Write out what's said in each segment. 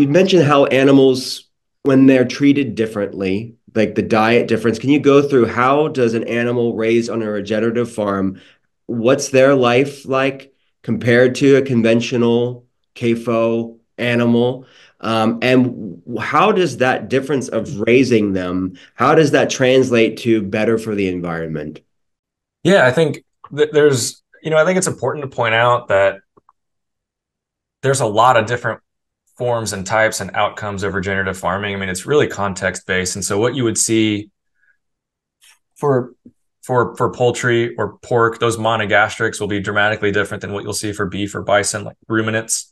you mentioned how animals, when they're treated differently, like the diet difference, can you go through how does an animal raised on a regenerative farm, what's their life like compared to a conventional CAFO animal? And how does that difference of raising them, how does that translate to better for the environment? Yeah, I think I think it's important to point out that there's a lot of different forms and types and outcomes of regenerative farming. I mean, it's really context based. And so what you would see for for poultry or pork, those monogastrics will be dramatically different than what you'll see for beef or bison, like ruminants.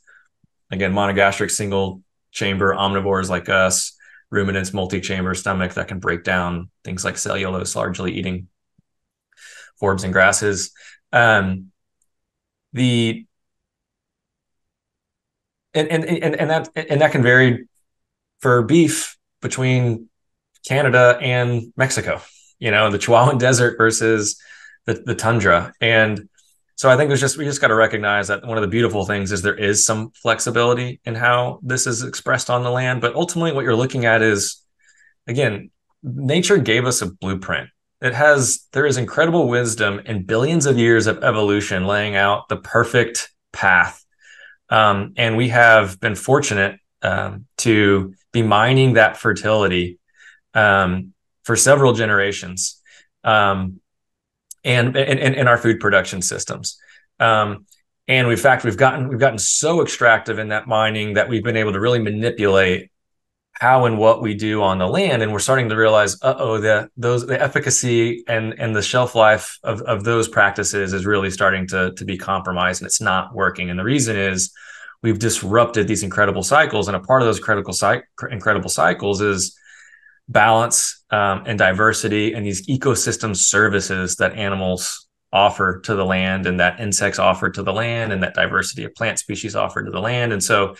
Again, monogastric single chamber omnivores like us, ruminants multi-chamber stomach that can break down things like cellulose, largely eating forbs and grasses. Um, the and that can vary for beef between Canada and Mexico, the Chihuahuan Desert versus the tundra. And so I think we just got to recognize that one of the beautiful things is there is some flexibility in how this is expressed on the land. But ultimately, what you're looking at is, again, nature gave us a blueprint. There is incredible wisdom in billions of years of evolution laying out the perfect path. And we have been fortunate to be mining that fertility for several generations, and in our food production systems. And in fact, we've gotten so extractive in that mining that we've been able to really manipulate how and what we do on the land, and we're starting to realize, the efficacy and the shelf life of those practices is really starting to be compromised, and it's not working. And the reason is we've disrupted these incredible cycles, and a part of those incredible cycles is balance and diversity and these ecosystem services that animals offer to the land, and that insects offer to the land, and that diversity of plant species offer to the land. And so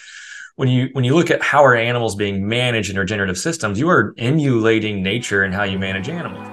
when you look at how are animals being managed in regenerative systems, you are emulating nature and how you manage animals.